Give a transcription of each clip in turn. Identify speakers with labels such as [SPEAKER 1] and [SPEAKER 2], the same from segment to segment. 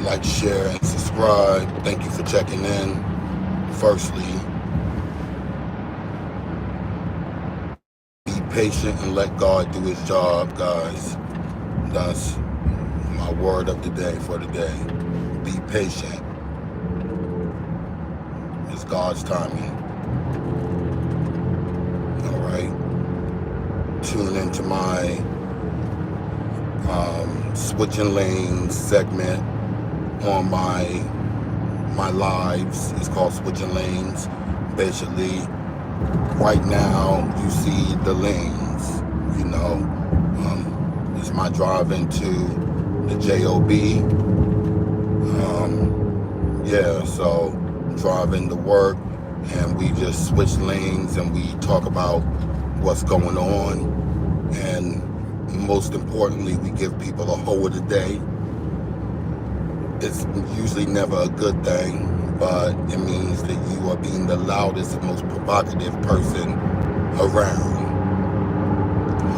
[SPEAKER 1] Like, share, and subscribe. Thank you for checking in. Firstly, be patient and let God do his job, guys. That's my word of the day for today. Be patient. It's God's timing. All right. Tune into my switching lanes segment on my lives. It's called Switching Lanes. Basically, right now you see the lanes. It's my drive into the job. Yeah, so driving to work, and we just switch lanes and we talk about what's going on, and most importantly, we give people a whole of the day. It's usually never a good thing, but it means that you are being the loudest and most provocative person around.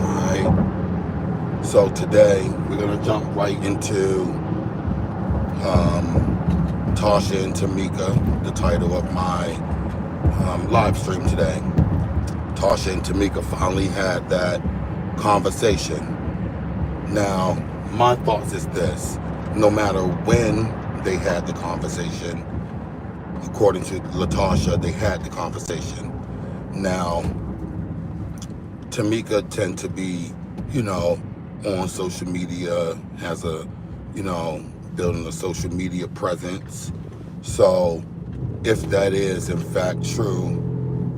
[SPEAKER 1] Alright? So today, we're going to jump right into LaTocha and Tamika, the title of my live stream today. LaTocha and Tamika finally had that conversation. Now, my thoughts is this. No matter when they had the conversation, according to LaTocha, they had the conversation. Now, Tamika tend to be, on social media, has building a social media presence. So if that is in fact true,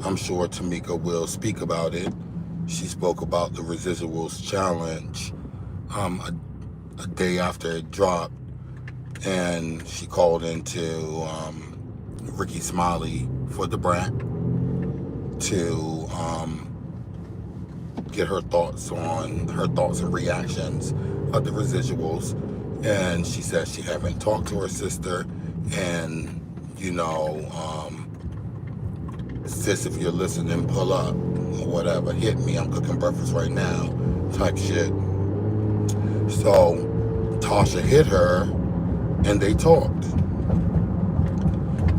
[SPEAKER 1] I'm sure Tamika will speak about it. She spoke about the Residuals Challenge a day after it dropped, and she called into Ricky Smiley for the Brat to get her thoughts and reactions of the Residuals. And she said she haven't talked to her sister, and sis, if you're listening, pull up or whatever, hit me, I'm cooking breakfast right now type shit. So Tasha hit her and they talked.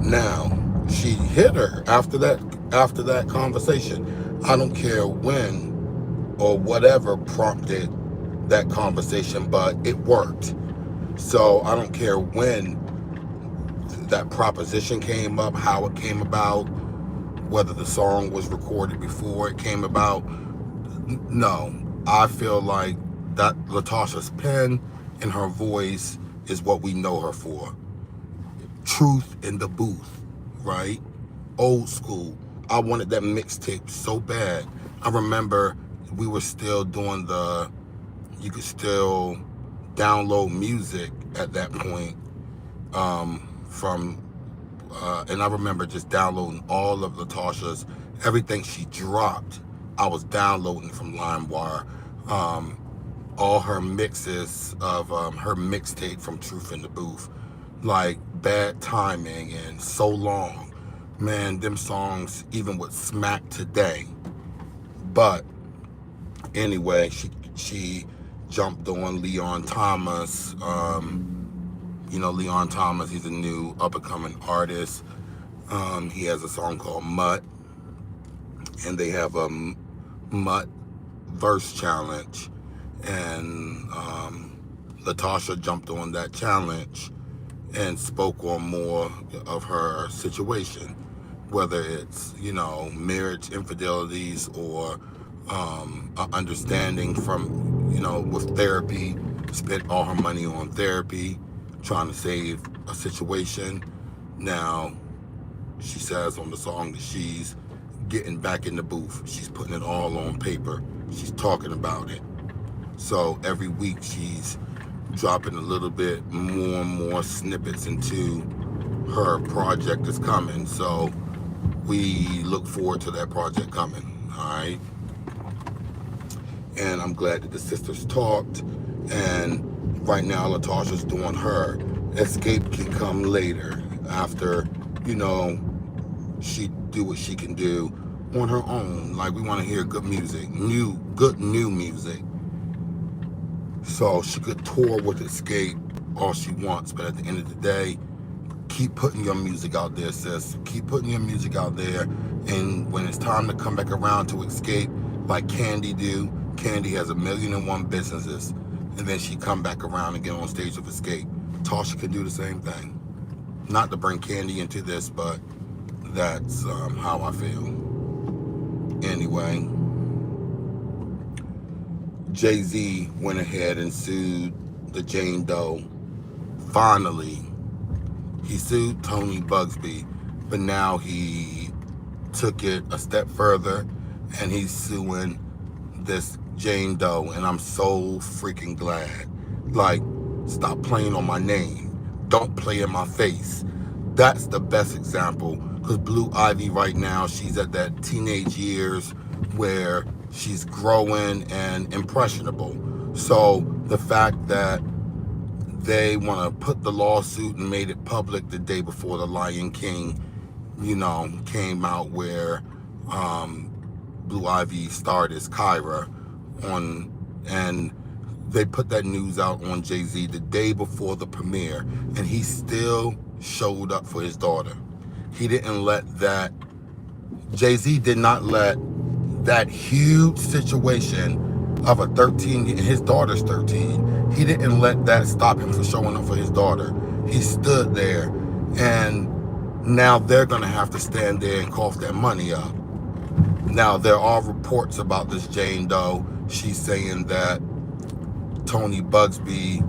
[SPEAKER 1] Now, she hit her after that conversation. I don't care when or whatever prompted that conversation, but it worked. So I don't care when that proposition came up, how it came about, whether the song was recorded before it came about. No, I feel like that LaTocha's pen and her voice is what we know her for. Truth in the booth, right? Old school. I wanted that mixtape so bad. I remember we were still doing you could still download music at that point and I remember just downloading all of LaTocha's, everything she dropped, I was downloading from LimeWire. All her mixes of her mixtape from Truth in the Booth, like Bad Timing and So Long. Man, them songs even would smack today. But anyway, she jumped on Leon Thomas. Leon Thomas, he's a new up-and-coming artist. He has a song called Mutt, and they have a Mutt verse challenge. And LaTocha jumped on that challenge and spoke on more of her situation, whether it's, marriage infidelities or understanding from, with therapy, spent all her money on therapy, trying to save a situation. Now, she says on the song that she's getting back in the booth. She's putting it all on paper. She's talking about it. So every week she's dropping a little bit more and more snippets into her project that's coming. So we look forward to that project coming, all right? And I'm glad that the sisters talked. And right now, LaTocha's doing her. Escape can come later after, she do what she can do on her own. Like, we want to hear good music, good new music. So she could tour with Escape all she wants. But at the end of the day, keep putting your music out there, sis. Keep putting your music out there. And when it's time to come back around to escape, like Candy do, Candy has 1,000,001 businesses. And then she come back around and get on stage of Escape. Tasha can do the same thing. Not to bring Candy into this, but that's how I feel. Anyway, Jay-Z went ahead and sued the Jane Doe. Finally, he sued Tony Bugsby, but now he took it a step further and he's suing this Jane Doe, and I'm so freaking glad. Like, stop playing on my name. Don't play in my face. That's the best example, because Blue Ivy right now, she's at that teenage years where she's growing and impressionable. So the fact that they want to put the lawsuit and made it public the day before the Lion King, came out, where Blue Ivy starred as Kyra and they put that news out on Jay-Z the day before the premiere, and he still showed up for his daughter. He didn't let that, Jay-Z did not let that huge situation of a 13, his daughter's 13, he didn't let that stop him from showing up for his daughter. He stood there, and now they're gonna have to stand there and cough their money up. Now, there are reports about this Jane Doe. She's saying that Tony Bugsby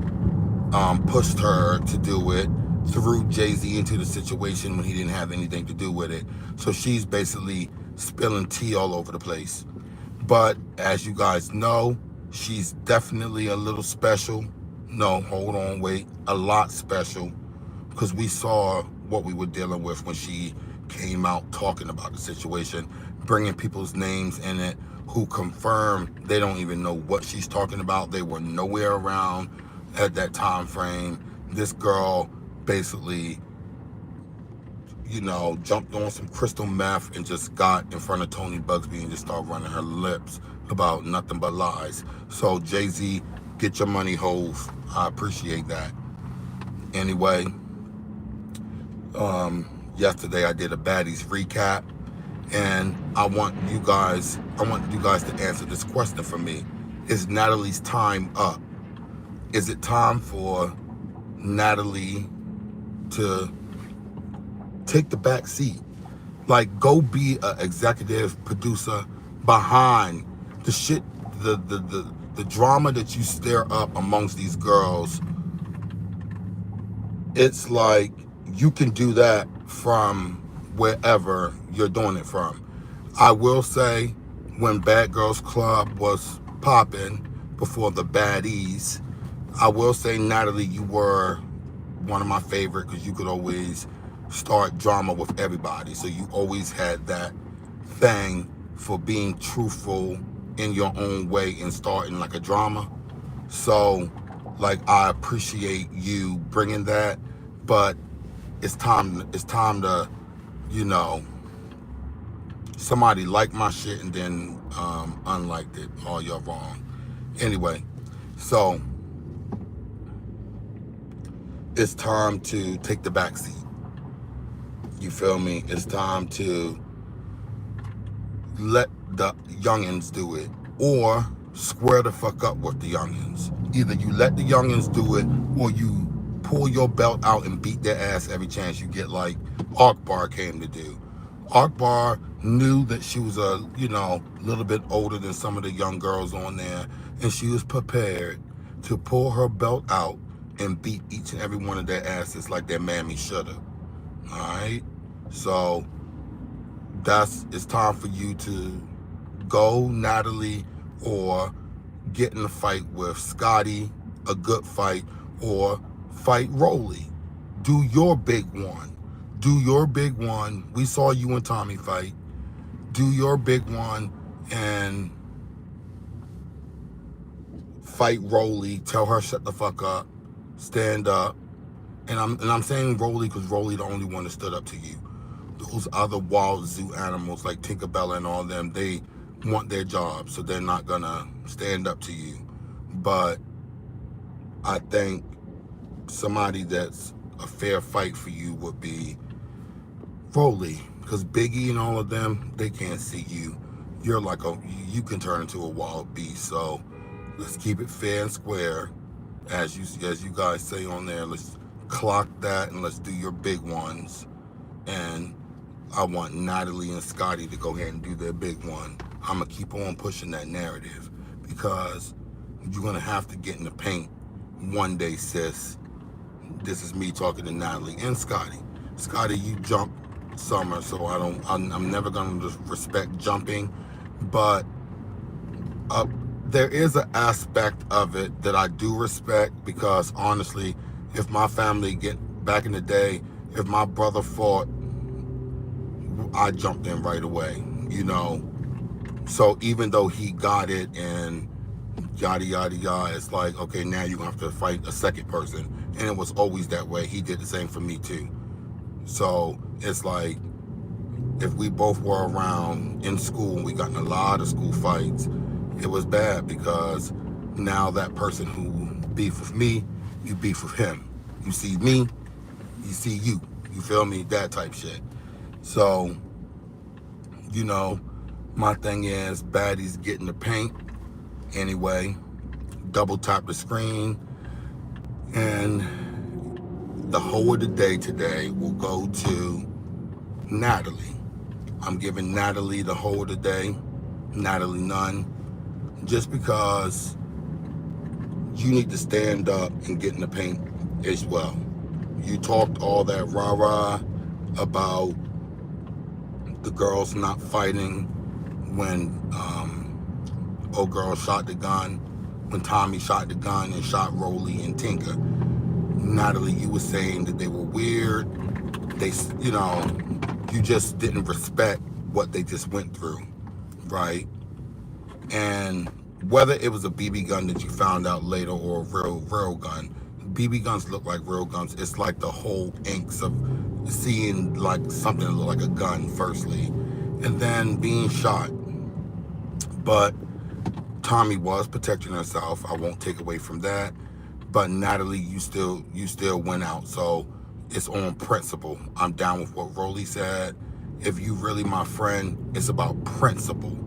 [SPEAKER 1] pushed her to do it, threw Jay-Z into the situation when he didn't have anything to do with it. So she's basically spilling tea all over the place. But as you guys know, she's definitely a little special. No, hold on, wait. A lot special. Because we saw what we were dealing with when she came out talking about the situation, bringing people's names in it who confirmed they don't even know what she's talking about. They were nowhere around at that time frame. This girl basically, jumped on some crystal meth and just got in front of Tony Bugsby and just started running her lips about nothing but lies. So Jay-Z, get your money, Hov. I appreciate that. Anyway, yesterday I did a baddies recap, and I want you guys to answer this question for me. Is Natalie's time up? Is it time for Natalie to take the back seat? Like, go be an executive producer behind the shit, the drama that you stir up amongst these girls. It's like you can do that from wherever you're doing it from. I will say, when Bad Girls Club was popping before the baddies, I will say, Natalie, you were one of my favorite, because you could always start drama with everybody. So you always had that thing for being truthful in your own way and starting like a drama. So, like, I appreciate you bringing that, but it's time to, somebody liked my shit and then unliked it. Oh, you're wrong. Anyway, so it's time to take the back seat. You feel me? It's time to let the youngins do it, or square the fuck up with the youngins. Either you let the youngins do it, or you pull your belt out and beat their ass every chance you get, like Akbar came to do. Akbar knew that she was a little bit older than some of the young girls on there, and she was prepared to pull her belt out and beat each and every one of their asses like their mammy shoulda. All right, so it's time for you to go, Natalie, or get in a fight with Scotty, a good fight, or fight Rolly. Do your big one. Do your big one. We saw you and Tommy fight. Do your big one and fight Rolly. Tell her shut the fuck up. Stand up. And I'm saying Rolly because Rolly the only one that stood up to you. Those other wild zoo animals like Tinkerbella and all them, they want their job, so they're not gonna stand up to you. But I think somebody that's a fair fight for you would be Foley, because Biggie and all of them, they can't see you. You're like you can turn into a wild beast. So let's keep it fair and square, as you guys say on there. Let's clock that and let's do your big ones. And I want Natalie and Scotty to go ahead and do their big one. I'm gonna keep on pushing that narrative because you're gonna have to get in the paint one day, sis. This is me talking to Natalie and Scotty. Scotty, you jump summer, so I'm never gonna respect jumping, but there is an aspect of it that I do respect because honestly, if my family back in the day, if my brother fought, I jumped in right away, you know. So even though he got it and yada yada yada, it's like, okay, now you're gonna have to fight a second person. And it was always that way. He did the same for me too. So it's like, if we both were around in school and we got in a lot of school fights, it was bad because now that person who beef with me, you beef with him. You see me, you see you. You feel me? That type shit. So, you know, my thing is baddies get in the paint anyway, double tap the screen, and the whole of the day today will go to Natalie. I'm giving Natalie the whole of the day, Natalie none, just because you need to stand up and get in the paint as well. You talked all that rah-rah about the girls not fighting when old girl shot the gun, when Tommy shot the gun and shot Rolly and Tinka. Natalie, you were saying that they were weird. They, you just didn't respect what they just went through, right? And whether it was a BB gun that you found out later or a real gun, BB guns look like real guns. It's like the whole angst of seeing like something that looked like a gun, firstly, and then being shot. But Tommy was protecting herself. I won't take away from that. But Natalie, you still went out. So it's on principle. I'm down with what Rolly said. If you really my friend, it's about principle.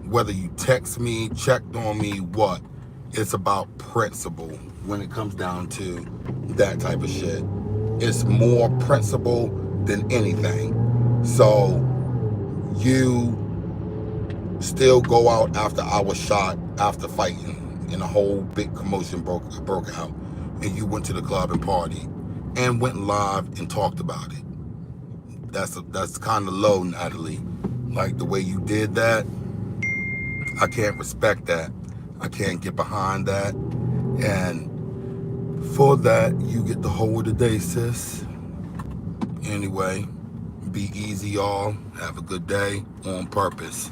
[SPEAKER 1] Whether you text me, checked on me, what, it's about principle when it comes down to that type of shit. It's more principle than anything. So you still go out after I was shot, after fighting, and a whole big commotion broke out, and you went to the club and party and went live and talked about it. That's kind of low, Natalie. Like the way you did that, I can't respect that. I can't get behind that. And for that, you get the whole of the day, sis. Anyway, be easy, y'all. Have a good day on purpose.